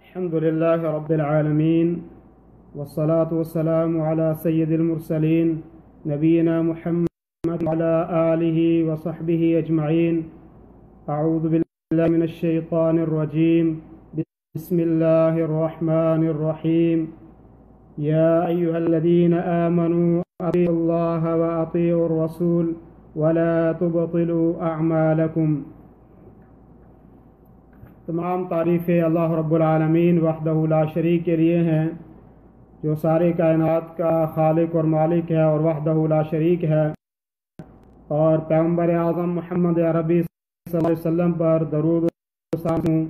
الحمد لله رب العالمين والصلاة والسلام على سيد المرسلين نبينا محمد وعلى آله وصحبه أجمعين. أعوذ بالله من الشيطان الرجيم. بسم الله الرحمن الرحيم. يا أيها الذين آمنوا أطيعوا الله وأطيعوا الرسول ولا تبطلوا أعمالكم. تمام تعریفیں اللہ رب العالمین وحدہ لا شریک کے لیے ہیں، جو سارے کائنات کا خالق اور مالک ہے اور وحدہ لا شریک ہے، اور پیغمبر اعظم محمد عربی صلی اللہ علیہ وسلم پر درود و سلام ہوں،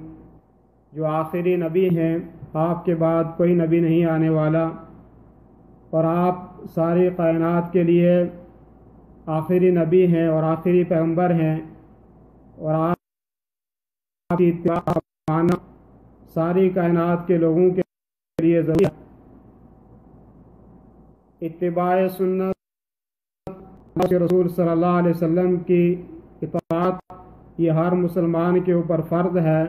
جو آخری نبی ہیں، آپ کے بعد کوئی نبی نہیں آنے والا، اور آپ ساری کائنات کے لیے آخری نبی ہیں اور آخری پیغمبر ہیں، اور آپ کی اتباع مانا ساری کائنات کے لوگوں کے لیے ضروری ہے۔ اتباع سنت رسول صلی اللہ علیہ وسلم کی اطاعت یہ ہر مسلمان کے اوپر فرض ہے،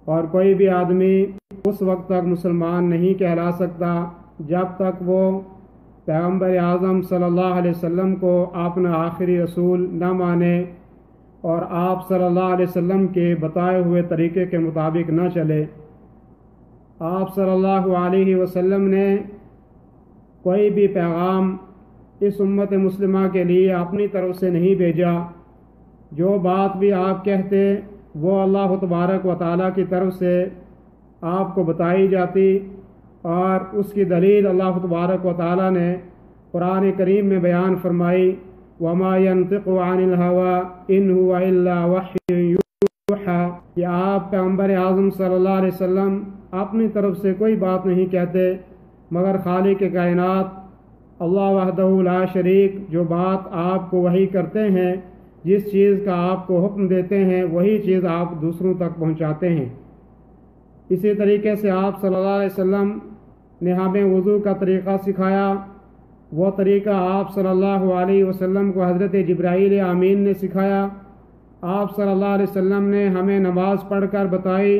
اور کوئی بھی آدمی اس وقت تک مسلمان نہیں کہلا سکتا جب تک وہ پیغمبر اعظم صلی اللہ علیہ وسلم کو اپنا آخری رسول نہ مانے اور آپ صلی اللہ علیہ وسلم کے بتائے ہوئے طریقے کے مطابق نہ چلے۔ آپ صلی اللہ علیہ وسلم نے کوئی بھی پیغام اس امت مسلمہ کے لیے اپنی طرف سے نہیں بھیجا، جو بات بھی آپ کہتے وہ اللہ تبارک و تعالیٰ کی طرف سے آپ کو بتائی جاتی، اور اس کی دلیل اللہ تبارک و تعالیٰ نے قرآن کریم میں بیان فرمائی، وَمَا يَنطِقُ عَنِ الْهَوَىٰ إِنْ هُوَ إِلَّا وَحْيٌ يُوحَىٰ، کہ آپ پیغمبر اعظم صلی اللہ علیہ وسلم اپنی طرف سے کوئی بات نہیں کہتے مگر خالق کائنات اللہ وحدہ لا شریک جو بات آپ کو وحی کرتے ہیں، جس چیز کا آپ کو حکم دیتے ہیں وہی چیز آپ دوسروں تک پہنچاتے ہیں۔ اسی طریقے سے آپ صلی اللہ علیہ وسلم نے ہمیں وضو کا طریقہ سکھایا، وہ طریقہ آپ صلی اللہ علیہ وسلم کو حضرت جبرائیل امین نے سکھایا۔ آپ صلی اللہ علیہ وسلم نے ہمیں نماز پڑھ کر بتائی،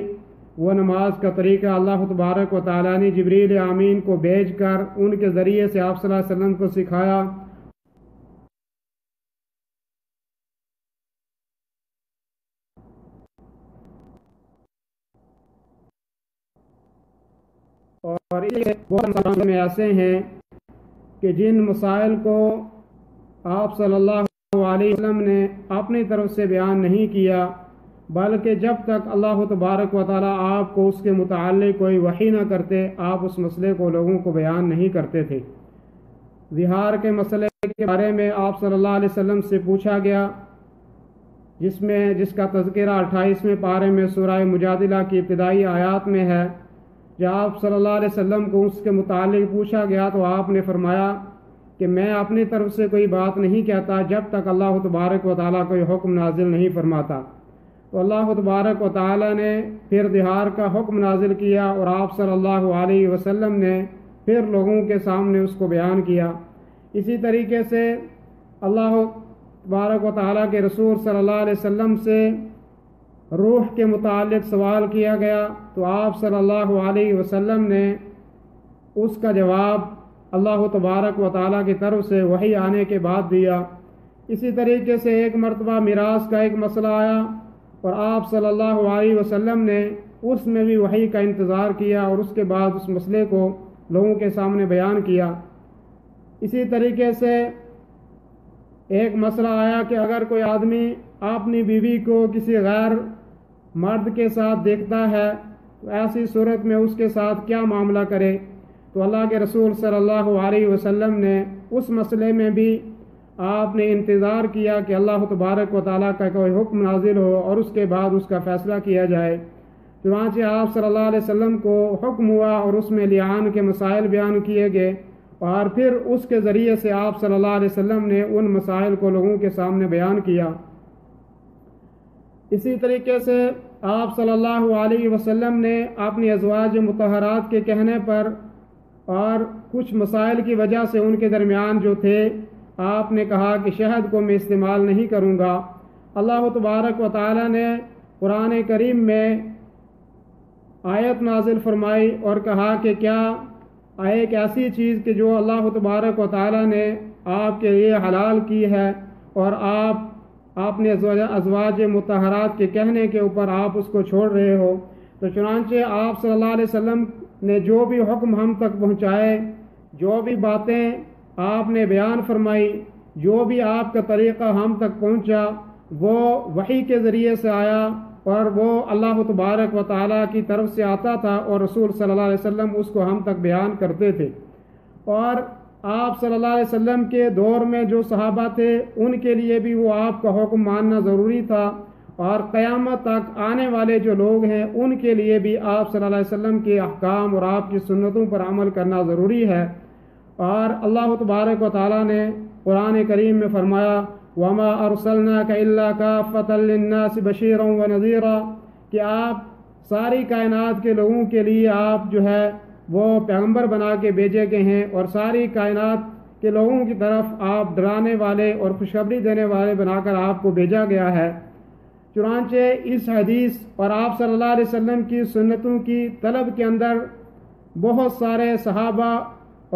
وہ نماز کا طریقہ اللہ تبارک و تعالیٰ نے جبرائیل امین کو بھیج کر ان کے ذریعے سے آپ صلی اللہ علیہ وسلم کو سکھایا۔ اور بہت مسائل میں ایسے ہیں کہ جن مسائل کو آپ صلی اللہ علیہ وسلم نے اپنی طرف سے بیان نہیں کیا، بلکہ جب تک اللہ تبارک و تعالیٰ آپ کو اس کے متعلق کوئی وحی نہ کرتے آپ اس مسئلے کو لوگوں کو بیان نہیں کرتے تھے۔ ظہار کے مسئلے کے بارے میں آپ صلی اللہ علیہ وسلم سے پوچھا گیا، جس کا تذکرہ 28ویں پارے میں سورہ مجادلہ کی ابتدائی آیات میں ہے۔ جب آپ صلی اللہ علیہ وسلم کو اس کے متعلق پوچھا گیا تو آپ نے فرمایا کہ میں اپنی طرف سے کوئی بات نہیں کہتا جب تک اللہ تبارک و تعالیٰ کوئی حکم نازل نہیں فرماتا۔ تو اللہ تبارک و تعالیٰ نے پھر ظہار کا حکم نازل کیا، اور آپ صلی اللہ علیہ وسلم نے پھر لوگوں کے سامنے اس کو بیان کیا۔ اسی طریقے سے اللہ تبارک و تعالیٰ کے رسول صلی اللہ علیہ وسلم سے روح کے متعلق سوال کیا گیا، تو آپ صلی اللہ علیہ وسلم نے اس کا جواب اللہ تبارک و تعالیٰ کی طرف سے وحی آنے کے بعد دیا۔ اسی طریقے سے ایک مرتبہ میراث کا ایک مسئلہ آیا، اور آپ صلی اللہ علیہ وسلم نے اس میں بھی وحی کا انتظار کیا، اور اس کے بعد اس مسئلے کو لوگوں کے سامنے بیان کیا۔ اسی طریقے سے ایک مسئلہ آیا کہ اگر کوئی آدمی اپنی بیوی کو کسی غیر مرد کے ساتھ دیکھتا ہے تو ایسی صورت میں اس کے ساتھ کیا معاملہ کرے، تو اللہ کے رسول صلی اللہ علیہ وسلم نے اس مسئلے میں بھی آپ نے انتظار کیا کہ اللہ تبارک و تعالیٰ کا کوئی حکم نازل ہو اور اس کے بعد اس کا فیصلہ کیا جائے۔ چنانچہ آپ صلی اللہ علیہ وسلم کو حکم ہوا اور اس میں لعان کے مسائل بیان کیے گئے، اور پھر اس کے ذریعے سے آپ صلی اللہ علیہ وسلم نے ان مسائل کو لوگوں کے سامنے بیان کیا۔ اسی طریقے سے آپ صلی اللہ علیہ وسلم نے اپنی ازواج مطہرات کے کہنے پر اور کچھ مسائل کی وجہ سے ان کے درمیان جو تھے، آپ نے کہا کہ شہد کو میں استعمال نہیں کروں گا۔ اللہ تبارک و تعالی نے قرآن کریم میں آیت نازل فرمائی اور کہا کہ کیا ایک ایسی چیز کہ جو اللہ تبارک و تعالیٰ نے آپ کے لیے حلال کی ہے اور آپ نے ازواج مطہرات کے کہنے کے اوپر آپ اس کو چھوڑ رہے ہو؟ تو چنانچہ آپ صلی اللہ علیہ وسلم نے جو بھی حکم ہم تک پہنچائے، جو بھی باتیں آپ نے بیان فرمائی، جو بھی آپ کا طریقہ ہم تک پہنچا، وہ وحی کے ذریعے سے آیا اور وہ اللہ تبارک و تعالیٰ کی طرف سے آتا تھا اور رسول صلی اللہ علیہ وسلم اس کو ہم تک بیان کرتے تھے۔ اور آپ صلی اللہ علیہ وسلم کے دور میں جو صحابہ تھے ان کے لیے بھی وہ آپ کا حکم ماننا ضروری تھا، اور قیامت تک آنے والے جو لوگ ہیں ان کے لیے بھی آپ صلی اللہ علیہ وسلم کے احکام اور آپ کی سنتوں پر عمل کرنا ضروری ہے۔ اور اللہ تبارک و تعالیٰ نے قرآن کریم میں فرمایا وَمَا أَرْسَلْنَاكَ إِلَّا كَافَّةً لِلنَّاسِ بَشِيرًا وَنَذِيرًا، کہ آپ ساری کائنات کے لوگوں کے لیے آپ جو ہے وہ پیغمبر بنا کے بھیجے گئے ہیں، اور ساری کائنات کے لوگوں کی طرف آپ ڈرانے والے اور خوشخبری دینے والے بنا کر آپ کو بھیجا گیا ہے۔ چنانچہ اس حدیث اور آپ صلی اللہ علیہ وسلم کی سنتوں کی طلب کے اندر بہت سارے صحابہ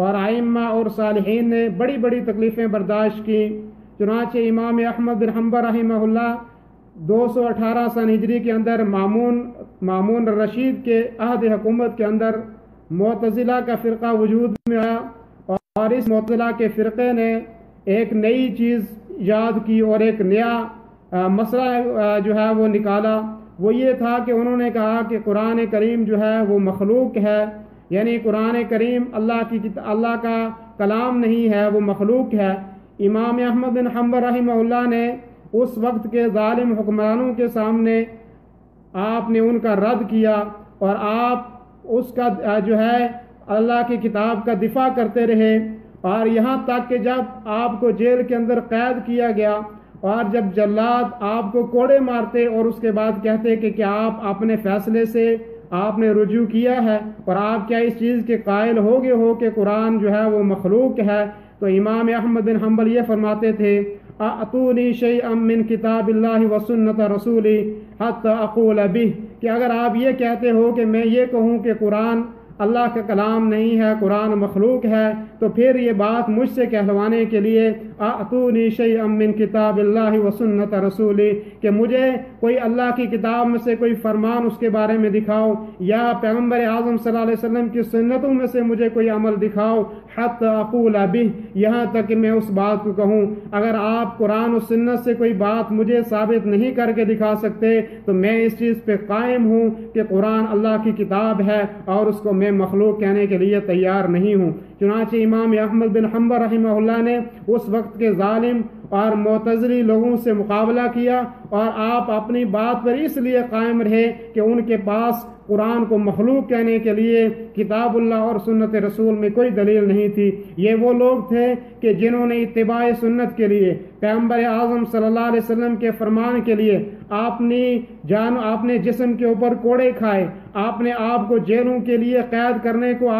اور ائمہ اور صالحین نے بڑی بڑی تکلیفیں برداشت کی۔ چنانچہ امام احمد بن حنبل رحمہ اللہ 218 سن ہجری کے اندر مامون رشید کے عہد حکومت کے اندر معتزلہ کا فرقہ وجود میں آیا، اور اس معتزلہ کے فرقے نے ایک نئی چیز ایجاد کی اور ایک نیا مسئلہ جو ہے وہ نکالا۔ وہ یہ تھا کہ انہوں نے کہا کہ قرآن کریم جو ہے وہ مخلوق ہے، یعنی قرآن کریم اللہ کا کلام نہیں ہے، وہ مخلوق ہے۔ امام احمد بن حنبل رحمہ اللہ نے اس وقت کے ظالم حکمرانوں کے سامنے آپ نے ان کا رد کیا، اور آپ اس کا جو ہے اللہ کی کتاب کا دفاع کرتے رہے، اور یہاں تک کہ جب آپ کو جیل کے اندر قید کیا گیا اور جب جلاد آپ کو کوڑے مارتے اور اس کے بعد کہتے کہ کیا آپ اپنے فیصلے سے آپ نے رجوع کیا ہے اور آپ کیا اس چیز کے قائل ہو کہ قرآن جو ہے وہ مخلوق ہے، تو امام احمد بن حنبل یہ فرماتے تھے اعطونی شیئا من کتاب اللہ و سنت رسولی حتی اقول بہ، کہ اگر آپ یہ کہتے ہو کہ میں یہ کہوں کہ قرآن اللہ کا کلام نہیں ہے، قرآن مخلوق ہے، تو پھر یہ بات مجھ سے کہلوانے کے لیے اعطونی شیئا من کتاب اللہ و سنت رسولی، کہ مجھے کوئی اللہ کی کتاب میں سے کوئی فرمان اس کے بارے میں دکھاؤ، یا پیغمبر اعظم صلی اللہ علیہ وسلم کی سنتوں میں سے مجھے کوئی عمل دکھاؤ، حتی اقول بہ، یہاں تک کہ میں اس بات کو کہوں۔ اگر آپ قرآن و سنت سے کوئی بات مجھے ثابت نہیں کر کے دکھا سکتے تو میں اس چیز پہ قائم ہوں کہ قرآن اللہ کی کتاب ہے اور اس کو میں مخلوق کہنے کے لیے تیار نہیں ہوں۔ چنانچہ امام احمد بن حنبل رحمہ اللہ نے اس وقت کے ظالم اور معتزلی لوگوں سے مقابلہ کیا، اور آپ اپنی بات پر اس لیے قائم رہے کہ ان کے پاس قرآن کو مخلوق کہنے کے لیے کتاب اللہ اور سنت رسول میں کوئی دلیل نہیں تھی۔ یہ وہ لوگ تھے کہ جنہوں نے اتباع سنت کے لیے پیغمبر اعظم صلی اللہ علیہ وسلم کے فرمان کے لیے اپنے جسم کے اوپر کوڑے کھائے، آپ نے آپ کو جیلوں کے لیے قید کرنے کو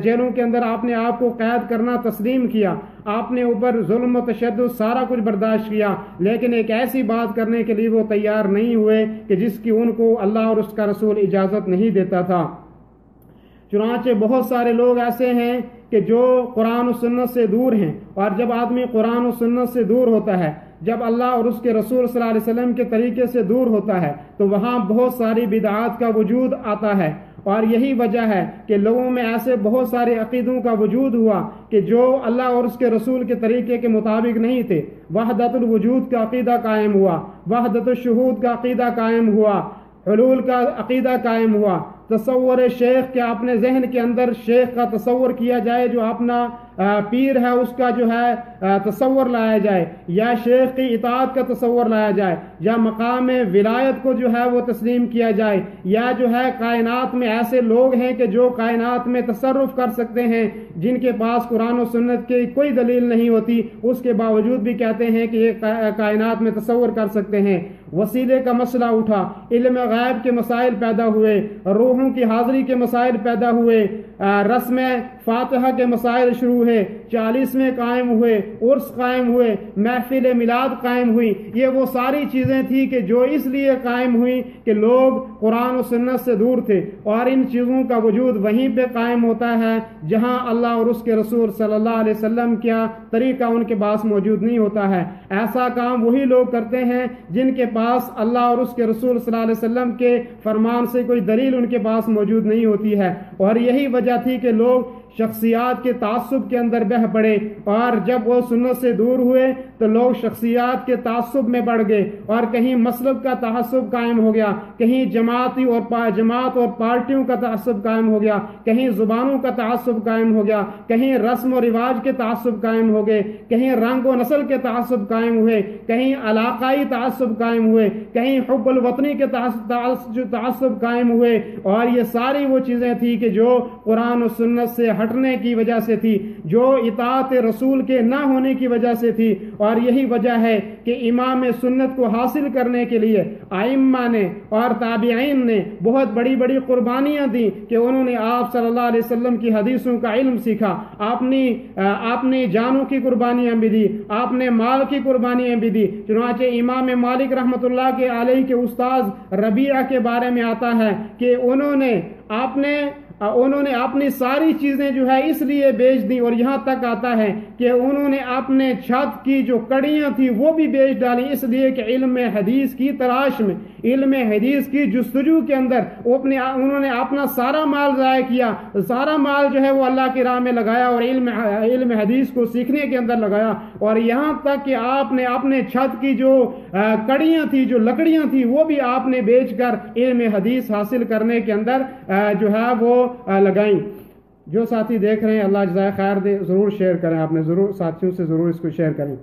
جیلوں کے اندر آپ نے آپ کو قید کرنا تسلیم کیا، آپ نے اوپر ظلم و تشدد سارا کچھ برداشت کیا، لیکن ایک ایسی بات کرنے کے لیے وہ تیار نہیں ہوئے کہ جس کی ان کو اللہ اور اس کا رسول اجازت نہیں دیتا تھا۔ چنانچہ بہت سارے لوگ ایسے ہیں کہ جو قرآن و سنت سے دور ہیں، اور جب آدمی قرآن و سنت سے دور ہوتا ہے، جب اللہ اور اس کے رسول صلی اللہ علیہ وسلم کے طریقے سے دور ہوتا ہے، تو وہاں بہت ساری بدعات کا وجود آتا ہے، اور یہی وجہ ہے کہ لوگوں میں ایسے بہت سارے عقیدوں کا وجود ہوا کہ جو اللہ اور اس کے رسول کے طریقے کے مطابق نہیں تھے۔ وحدت الوجود کا عقیدہ قائم ہوا، وحدت الشہود کا عقیدہ قائم ہوا، حلول کا عقیدہ قائم ہوا، تصور شیخ کے اپنے ذہن کے اندر شیخ کا تصور کیا جائے، جو اپنا پیر ہے اس کا جو ہے تصور لایا جائے، یا شیخ کی اطاعت کا تصور لایا جائے، یا مقام ولایت کو جو ہے وہ تسلیم کیا جائے، یا جو ہے کائنات میں ایسے لوگ ہیں کہ جو کائنات میں تصرف کر سکتے ہیں جن کے پاس قرآن و سنت کی کوئی دلیل نہیں ہوتی، اس کے باوجود بھی کہتے ہیں کہ یہ کائنات میں تصور کر سکتے ہیں۔ وسیلے کا مسئلہ اٹھا، علم غیب کے مسائل پیدا ہوئے، روحوں کی حاضری کے مسائل پیدا ہوئے، رسم فاتحہ کے مسائل شروع ہوئے، 40ویں قائم ہوئے، عرس قائم ہوئے، محفل میلاد قائم ہوئی، یہ وہ ساری چیزیں تھیں کہ جو اس لیے قائم ہوئی کہ لوگ قرآن و سنت سے دور تھے، اور ان چیزوں کا وجود وہیں پہ قائم ہوتا ہے جہاں اللہ اور اس کے رسول صلی اللہ علیہ وسلم کا طریقہ ان کے پاس موجود نہیں ہوتا ہے۔ ایسا کام وہی لوگ کرتے ہیں جن کے پاس اللہ اور اس کے رسول صلی اللہ علیہ وسلم کے فرمان سے کوئی دلیل ان کے پاس موجود نہیں ہوتی ہے، اور یہی وجہ تھی کہ لوگ شخصیات کے تعصب کے اندر بہہ پڑے، اور جب وہ سنت سے دور ہوئے تو لوگ شخصیات کے تعصب میں بڑھ گئے، اور کہیں مسلک کا تعصب قائم ہو گیا، کہیں جماعت اور پارٹیوں کا تعصب قائم ہو گیا، کہیں زبانوں کا تعصب قائم ہو گیا، کہیں رسم و رواج کے تعصب قائم ہو گئے، کہیں رنگ و نسل کے تعصب قائم ہوئے، کہیں علاقائی تعصب قائم ہوئے، کہیں حب الوطنی کے تعصب قائم ہوئے، اور یہ ساری وہ چیزیں تھی کہ جو قرآن و سنت سے ہٹنے کی وجہ سے تھی، جو اطاعت رسول کے نہ ہونے کی وجہ سے تھی، اور یہی وجہ ہے کہ امام سنت کو حاصل کرنے کے لیے ائمہ نے اور تابعین نے بہت بڑی بڑی قربانیاں دی کہ انہوں نے آپ صلی اللہ علیہ وسلم کی حدیثوں کا علم سیکھا، اپنی جانوں کی قربانیاں بھی دی، آپ نے مال کی قربانیاں بھی دی۔ چنانچہ امام مالک رحمۃ اللہ کے علیہ کے استاذ ربیعہ کے بارے میں آتا ہے کہ انہوں نے اپنی ساری چیزیں جو ہے اس لیے بیچ دیں، اور یہاں تک آتا ہے کہ انہوں نے اپنے چھت کی جو کڑیاں تھیں وہ بھی بیچ ڈالیں، اس لیے کہ علم حدیث کی تلاش میں، علم حدیث کی جستجو کے اندر انہوں نے اپنا سارا مال ضائع کیا، سارا مال جو ہے وہ اللہ کی راہ میں لگایا اور علم حدیث کو سیکھنے کے اندر لگایا، اور یہاں تک کہ آپ نے اپنے چھت کی جو کڑیاں تھیں، جو لکڑیاں تھیں، وہ بھی آپ نے بیچ کر علم حدیث حاصل کرنے کے اندر جو ہے وہ لگائیں۔ جو ساتھی دیکھ رہے ہیں اللہ جزائے خیر دے، ضرور شیئر کریں، آپ نے ضرور ساتھیوں سے ضرور اس کو شیئر کریں۔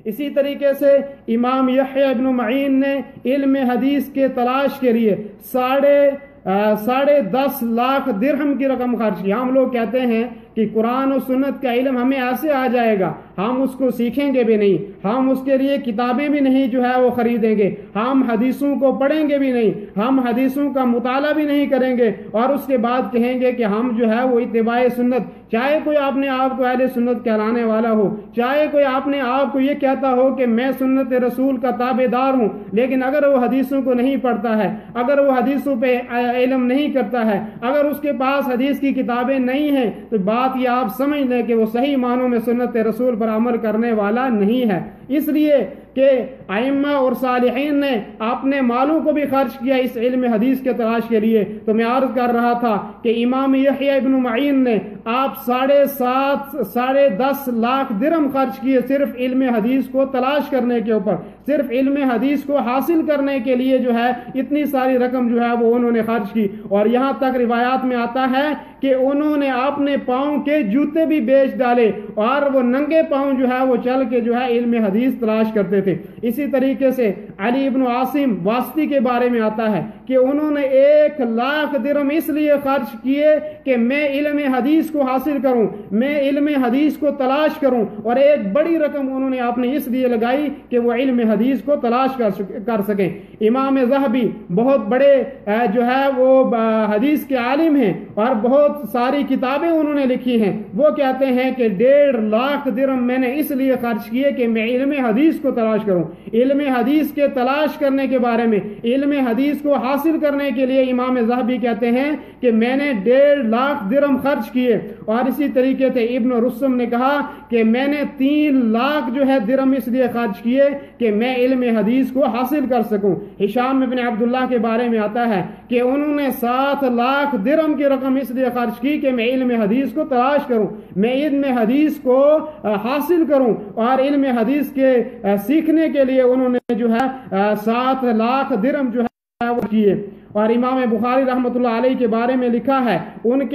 اسی طریقے سے امام یحییٰ ابن معین نے علم حدیث کے تلاش کے لیے 10.5 لاکھ درہم کی رقم خرچ کی۔ ہم لوگ کہتے ہیں کہ قرآن و سنت کا علم ہمیں ایسے آ جائے گا، ہم اس کو سیکھیں گے بھی نہیں، ہم اس کے لیے کتابیں بھی نہیں جو ہے وہ خریدیں گے، ہم حدیثوں کو پڑھیں گے بھی نہیں، ہم حدیثوں کا مطالعہ بھی نہیں کریں گے، اور اس کے بعد کہیں گے کہ ہم جو ہے وہ اتباع سنت، چاہے کوئی اپنے آپ کو اہل سنت کہلانے والا ہو، چاہے کوئی اپنے آپ کو یہ کہتا ہو کہ میں سنت رسول کا تابع دار ہوں، لیکن اگر وہ حدیثوں کو نہیں پڑھتا ہے، اگر وہ حدیثوں پہ علم نہیں کرتا ہے، اگر اس کے پاس حدیث کی کتابیں نہیں ہیں، تو بات یہ آپ سمجھ لیں کہ وہ صحیح معنوں میں سنت رسول پر عمل کرنے والا نہیں ہے۔ اس لیے کہ ائمہ اور صالحین نے اپنے مالوں کو بھی خرچ کیا اس علم حدیث کے تلاش کے لیے۔ تو میں عرض کر رہا تھا کہ امام یحییٰ ابن معین نے آپ 10.5 لاکھ درہم خرچ کیے صرف علم حدیث کو تلاش کرنے کے اوپر، صرف علم حدیث کو حاصل کرنے کے لیے جو ہے اتنی ساری رقم جو ہے وہ انہوں نے خرچ کی، اور یہاں تک روایات میں آتا ہے کہ انہوں نے اپنے پاؤں کے جوتے بھی بیچ ڈالے، اور وہ ننگے پاؤں جو ہے وہ چل کے جو ہے علم حدیث تلاش کرتے تھے۔ اسی طریقے سے علی ابن عاصم واسطی کے بارے میں آتا ہے کہ انہوں نے 1 لاکھ درہم اس لیے خرچ کیے کہ میں علم حدیث کو حاصل کروں، میں علم حدیث کو تلاش کروں، اور ایک بڑی رقم انہوں نے آپ نے اس لیے لگائی کہ وہ علم حدیث کو تلاش کر سکیں۔ امام ذہبی بہت بڑے جو ہے وہ حدیث کے عالم ہیں، اور بہت ساری کتابیں انہوں نے لکھی ہیں، وہ کہتے ہیں کہ 1.5 لاکھ درہم میں نے اس لیے خرچ کیے کہ میں علم حدیث کو تلاش کروں۔ علم حدیث کے تلاش کرنے کے بارے میں، علم حدیث کو حاصل کرنے کے لیے امام ذہبی کہتے ہیں کہ میں نے 1.5 لاکھ درہم خرچ کیے، اور اسی طریقے سے ابن رستم نے کہا کہ میں نے 3 لاکھ جو ہے درہم اس لیے خرچ کیے کہ میں علم حدیث کو حاصل کر سکوں۔ ہشام ابن عبداللہ کے بارے میں آتا ہے کہ انہوں نے 7 لاکھ درہم کی رقم اس لیے خرچ کی کہ میں علم حدیث کو تلاش کروں، میں علم حدیث کو حاصل کروں، اور علم حدیث کے سیکھنے کے لیے انہوں نے جو ہے 7 لاکھ درہم جو ہے وہ کیے۔ اور امام بخاری رحمۃ اللہ علیہ کے بارے میں لکھا ہے، ان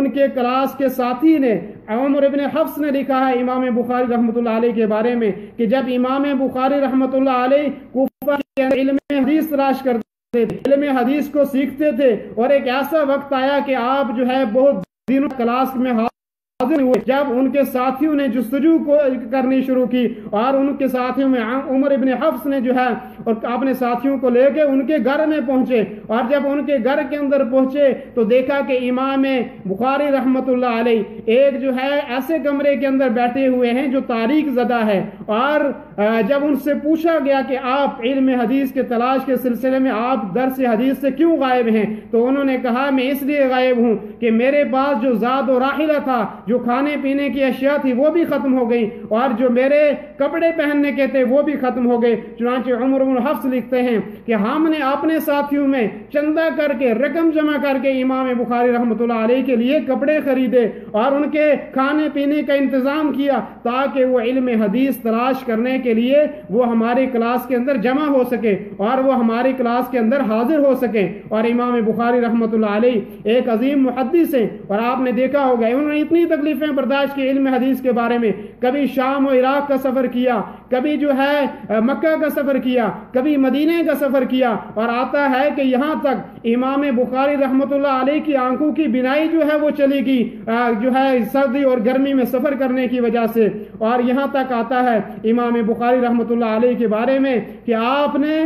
کے کلاس کے ساتھی نے عمر ابن حفص نے لکھا ہے امام بخاری رحمۃ اللہ علیہ کے بارے میں کہ جب امام بخاری رحمۃ اللہ علیہ کوفہ کے اندر علم حدیث تلاش کرتے تھے، علم حدیث کو سیکھتے تھے، اور ایک ایسا وقت آیا کہ آپ جو ہے بہت دنوں کلاس میں حاضر ہوئے جب ان کے ساتھیوں نے جستجو کو کرنی شروع کی، اور ان کے ساتھیوں میں عمر ابن حفص نے جو ہے اور اپنے ساتھیوں کو لے کے ان کے گھر میں پہنچے، اور جب ان کے گھر کے اندر پہنچے تو دیکھا کہ امام بخاری رحمت اللہ علیہ ایک جو ہے ایسے کمرے کے اندر بیٹھے ہوئے ہیں جو تاریک زدہ ہے، اور جب ان سے پوچھا گیا کہ آپ علم حدیث کے تلاش کے سلسلے میں آپ درس حدیث سے کیوں غائب ہیں، تو انہوں نے کہا میں اس لیے غائب ہوں کہ میرے پاس جو زاد و راحلہ تھا، جو کھانے پینے کی اشیاء تھی وہ بھی ختم ہو گئی، اور جو میرے کپڑے پہننے کے تھے وہ بھی ختم ہو گئے۔ چنانچہ عمر بن حفص لکھتے ہیں کہ ہم نے اپنے ساتھیوں میں چندہ کر کے رقم جمع کر کے امام بخاری رحمۃ اللہ علیہ کے لیے کپڑے خریدے اور ان کے کھانے پینے کا انتظام کیا تاکہ وہ علم حدیث تلاش کرنے کے لیے وہ ہماری کلاس کے اندر جمع ہو سکے اور وہ ہماری کلاس کے اندر حاضر ہو سکے۔ اور امام بخاری رحمۃ اللہ علیہ ایک عظیم محدث ہیں، اور آپ نے دیکھا ہوگا انہوں نے اتنی تکلیفیں برداشت کی علم حدیث کے بارے میں، کبھی شام و عراق کا سفر کیا، کبھی جو ہے مکہ کا سفر کیا، کبھی مدینے کا سفر کیا، اور آتا ہے کہ یہاں تک امام بخاری رحمۃ اللہ علیہ کی آنکھوں کی بینائی جو ہے وہ چلی گئی جو ہے سردی اور گرمی میں سفر کرنے کی وجہ سے۔ اور یہاں تک آتا ہے امام بخاری رحمۃ اللہ علیہ کے بارے میں کہ آپ نے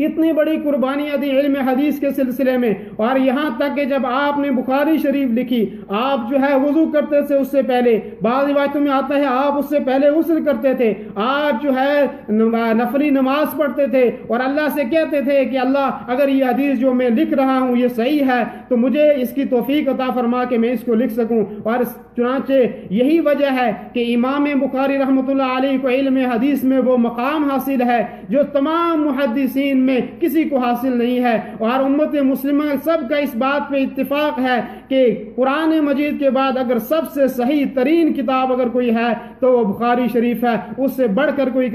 اتنی بڑی قربانیاں دی علم حدیث کے سلسلے میں، اور یہاں تک کہ جب آپ نے بخاری شریف لکھی آپ جو ہے وضو کرتے تھے اس سے پہلے، بعض روایتوں میں آتا ہے آپ اس سے پہلے غسل کرتے تھے، آپ جو ہے نفلی نماز پڑھتے تھے اور اللہ سے کہتے تھے کہ اللہ اگر یہ حدیث جو میں لکھ رہا ہوں یہ صحیح ہے تو مجھے اس کی توفیق عطا فرما کہ میں اس کو لکھ سکوں۔ اور چنانچہ یہی وجہ ہے کہ امام بخاری رحمۃ اللہ علیہ کو علم حدیث میں وہ مقام حاصل ہے جو تمام محدثین میں کسی کو حاصل نہیں ہے، اور امت مسلمہ سب کا اس بات پہ اتفاق ہے کہ قرآن مجید کے بعد اگر سب سے صحیح ترین کتاب اگر کوئی ہے تو وہ بخاری شریف ہے، اس سے بڑھ کر کوئی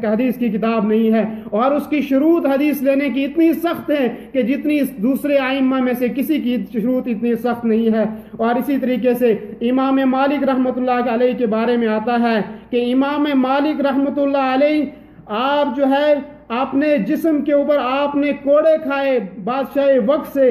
حدیث کی کتاب نہیں ہے، اور اس کی شروط حدیث لینے کی اتنی سخت ہے کہ جتنی دوسرے ائمہ میں سے کسی کی شروط اتنی سخت نہیں ہے۔ اور اسی طریقے سے امام مالک رحمۃ اللہ علیہ کے بارے میں آتا ہے کہ امام مالک رحمۃ اللہ علیہ آپ جو ہے اپنے جسم کے اوپر آپ نے کوڑے کھائے بادشاہ وقت سے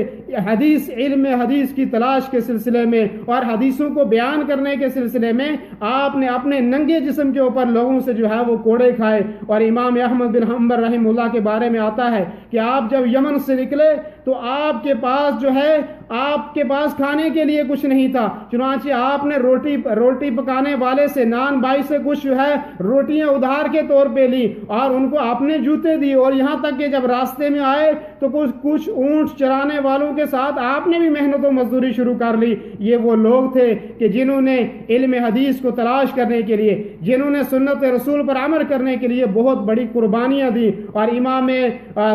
حدیث علم حدیث کی تلاش کے سلسلے میں اور حدیثوں کو بیان کرنے کے سلسلے میں آپ نے اپنے ننگے جسم کے اوپر لوگوں سے جو ہے وہ کوڑے کھائے۔ اور امام احمد بن حنبل رحمہ اللہ کے بارے میں آتا ہے کہ آپ جب یمن سے نکلے تو آپ کے پاس جو ہے آپ کے پاس کھانے کے لیے کچھ نہیں تھا، چنانچہ آپ نے روٹی پکانے والے سے نان بائی سے کچھ جو ہے روٹیاں ادھار کے طور پہ لی اور ان کو اپنے جوتے دی، اور یہاں تک کہ جب راستے میں آئے تو کچھ اونٹ چرانے والوں کے ساتھ آپ نے بھی محنت و مزدوری شروع کر لی۔ یہ وہ لوگ تھے کہ جنہوں نے علم حدیث کو تلاش کرنے کے لیے، جنہوں نے سنت رسول پر عمل کرنے کے لیے بہت بڑی قربانیاں دی۔ اور امام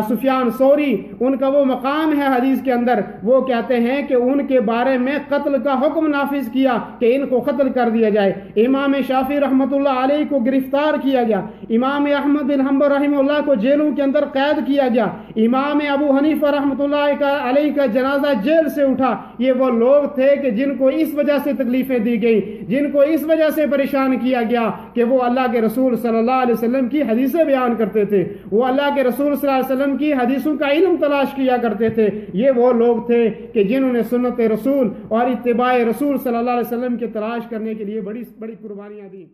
سفیان ثوری ان کا وہ مقام ہے حدیث کے اندر، وہ کہتے ہیں کہ ان کے بارے میں قتل کا حکم نافذ کیا کہ ان کو قتل کر دیا جائے۔ امام شافعی رحمۃ اللہ علیہ کو گرفتار کیا گیا، امام احمد بن حنبل رحمہ اللہ کو جیلوں کے اندر قید کیا گیا، امام ابو حنیفہ رحمۃ اللہ علیہ کا جنازہ جیل سے اٹھا۔ یہ وہ لوگ تھے کہ جن کو اس وجہ سے تکلیفیں دی گئی، جن کو اس وجہ سے پریشان کیا گیا کہ وہ اللہ کے رسول صلی اللہ علیہ وسلم کی حدیثیں بیان کرتے تھے، وہ اللہ کے رسول صلی اللہ علیہ وسلم کی حدیثوں کا علم تلاش کیا کرتے تھے۔ یہ وہ لوگ تھے کہ جنہوں نے سنت رسول اور اتباع رسول صلی اللہ علیہ وسلم کے تلاش کرنے کے لیے بڑی بڑی قربانیاں دی۔